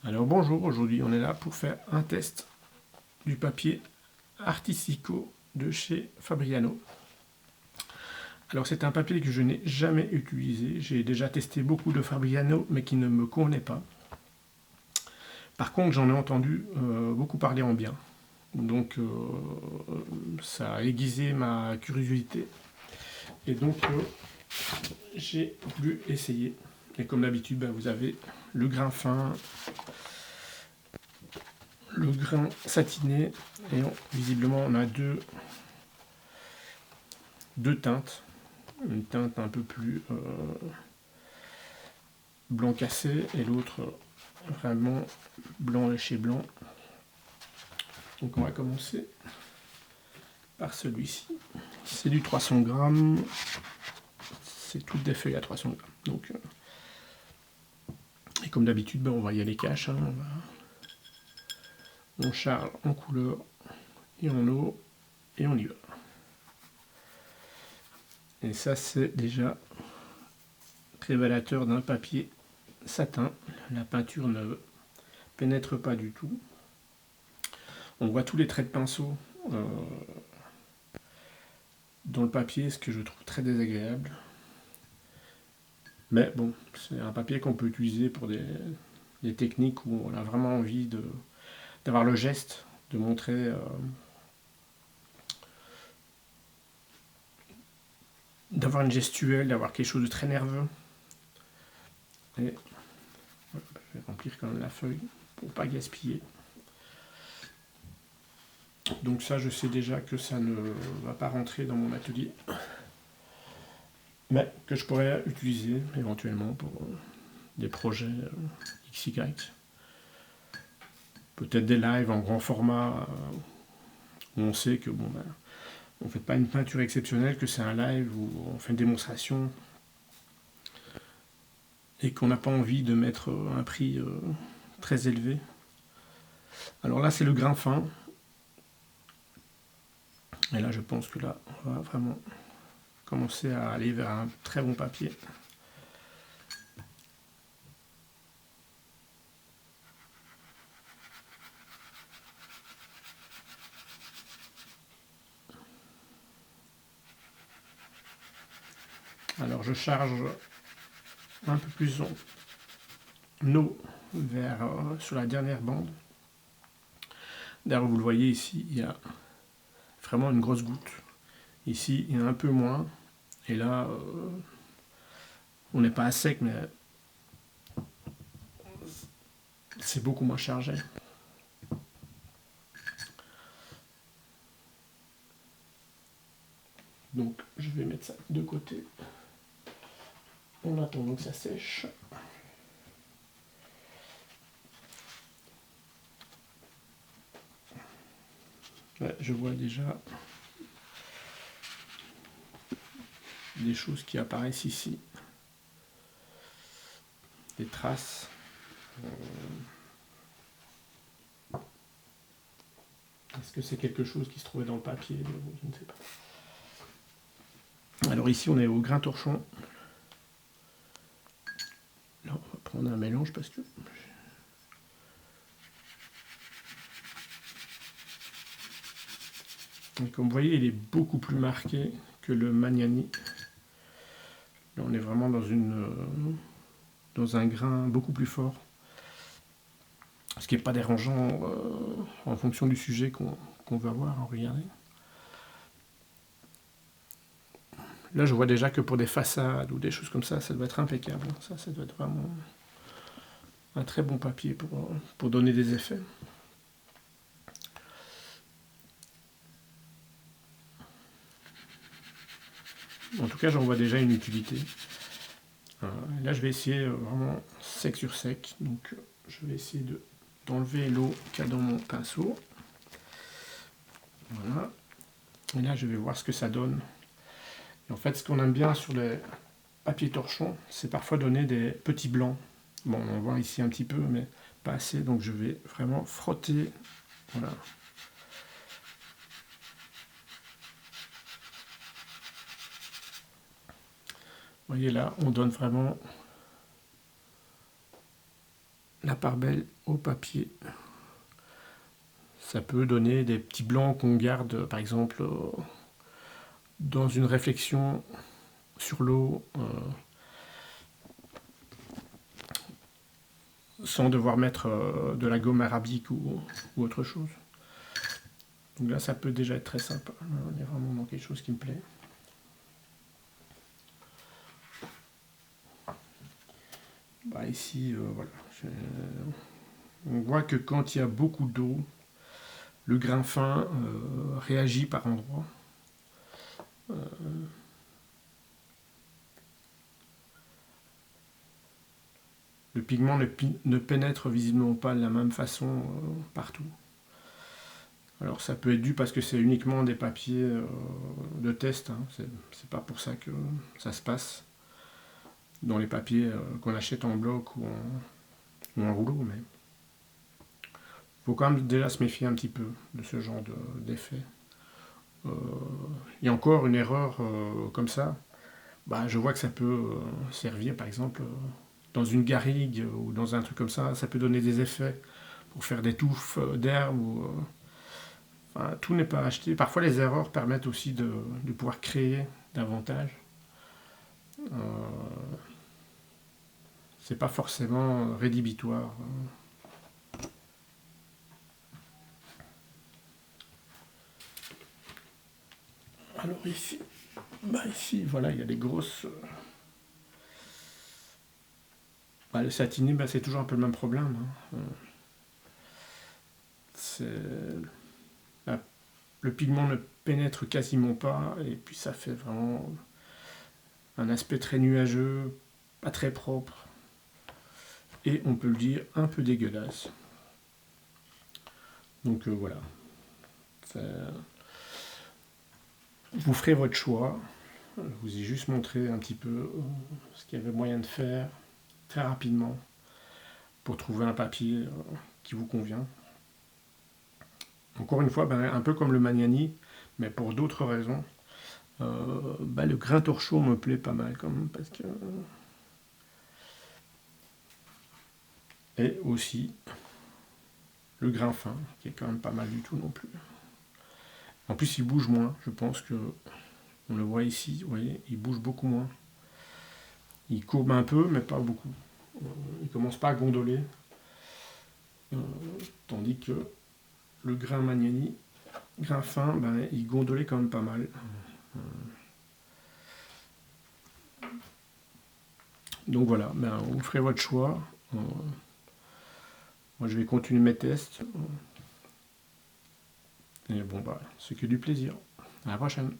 Alors bonjour, aujourd'hui on est là pour faire un test du papier Artistico de chez Fabriano. Alors c'est un papier que je n'ai jamais utilisé, j'ai déjà testé beaucoup de Fabriano mais qui ne me convenait pas. Par contre j'en ai entendu beaucoup parler en bien, donc ça a aiguisé ma curiosité et donc j'ai voulu essayer. Et comme d'habitude vous avez le grain fin, le grain satiné et visiblement on a deux teintes, une teinte un peu plus blanc cassé et l'autre vraiment blanc chez blanc. Donc on va commencer par celui-ci. C'est du 300 grammes, c'est toutes des feuilles à 300 grammes. Donc, et comme d'habitude, on va y aller cash. Hein, on charge en couleur et en eau et on y va. Et ça c'est déjà révélateur d'un papier satin. La peinture ne pénètre pas du tout. On voit tous les traits de pinceau dans le papier, ce que je trouve très désagréable. Mais bon, c'est un papier qu'on peut utiliser pour des techniques où on a vraiment envie d'avoir le geste, de montrer, d'avoir une gestuelle, d'avoir quelque chose de très nerveux. Et voilà, je vais remplir quand même la feuille pour ne pas gaspiller. Donc ça, je sais déjà que ça ne va pas rentrer dans mon atelier, mais que je pourrais utiliser éventuellement pour des projets XY. Peut-être des lives en grand format où on sait que bon ben, on ne fait pas une peinture exceptionnelle, que c'est un live où on fait une démonstration et qu'on n'a pas envie de mettre un prix très élevé. Alors là, c'est le grain fin. Et là, je pense que là, on va vraiment commencer à aller vers un très bon papier. Alors je charge un peu plus en eau vers, sur la dernière bande. D'ailleurs, vous le voyez ici, il y a vraiment une grosse goutte. Ici, il y en a un peu moins. Et là, on n'est pas à sec, mais c'est beaucoup moins chargé. Donc, je vais mettre ça de côté. On attend donc que ça sèche. Ouais, je vois déjà des choses qui apparaissent ici. Des traces. Est-ce que c'est quelque chose qui se trouvait dans le papier? Je ne sais pas. Alors ici, on est au grain torchon. Là, on va prendre un mélange parce que... Et comme vous voyez, il est beaucoup plus marqué que le Magnani. Là, on est vraiment dans un grain beaucoup plus fort. Ce qui n'est pas dérangeant en fonction du sujet qu'on va voir. Hein, regardez. Là, je vois déjà que pour des façades ou des choses comme ça doit être impeccable. Ça doit être vraiment un très bon papier pour donner des effets. En tout cas, j'en vois déjà une utilité. Là, je vais essayer vraiment sec sur sec. Donc, je vais essayer d'enlever l'eau qu'il y a dans mon pinceau. Voilà. Et là, je vais voir ce que ça donne. Et en fait, ce qu'on aime bien sur les papiers torchons, c'est parfois donner des petits blancs. Bon, on en voit ici un petit peu, mais pas assez. Donc, je vais vraiment frotter. Voilà. Vous voyez là, on donne vraiment la part belle au papier. Ça peut donner des petits blancs qu'on garde, par exemple, dans une réflexion sur l'eau, sans devoir mettre de la gomme arabique ou autre chose. Donc là, ça peut déjà être très sympa. Là, on est vraiment dans quelque chose qui me plaît. Bah, ici, voilà. On voit que quand il y a beaucoup d'eau, le grain fin réagit par endroits. Le pigment ne pénètre visiblement pas de la même façon partout. Alors ça peut être dû parce que c'est uniquement des papiers de test, hein. C'est pas pour ça que ça se passe dans les papiers qu'on achète en bloc ou en rouleau, mais il faut quand même déjà se méfier un petit peu de ce genre d'effet. Et encore une erreur comme ça, bah, je vois que ça peut servir par exemple dans une garrigue ou dans un truc comme ça peut donner des effets pour faire des touffes d'herbe ou enfin, tout n'est pas acheté. Parfois les erreurs permettent aussi de pouvoir créer davantage. C'est pas forcément rédhibitoire. Alors ici, ici, voilà, il y a des grosses. Le satiné, c'est toujours un peu le même problème, hein. Le pigment ne pénètre quasiment pas, et puis ça fait vraiment un aspect très nuageux, pas très propre, et on peut le dire, un peu dégueulasse. Donc voilà. Vous ferez votre choix. Je vous ai juste montré un petit peu ce qu'il y avait moyen de faire très rapidement pour trouver un papier qui vous convient. Encore une fois, un peu comme le Magnani, mais pour d'autres raisons. Le grain torchon me plaît pas mal quand même parce que. Et aussi le grain fin, qui est quand même pas mal du tout non plus. En plus, il bouge moins. Je pense que on le voit ici. Vous voyez, il bouge beaucoup moins. Il courbe un peu, mais pas beaucoup. Il commence pas à gondoler. Tandis que le grain Magnani, grain fin, il gondolait quand même pas mal. Donc voilà, vous ferez votre choix. Moi, je vais continuer mes tests. Et bon, c'est que du plaisir. À la prochaine.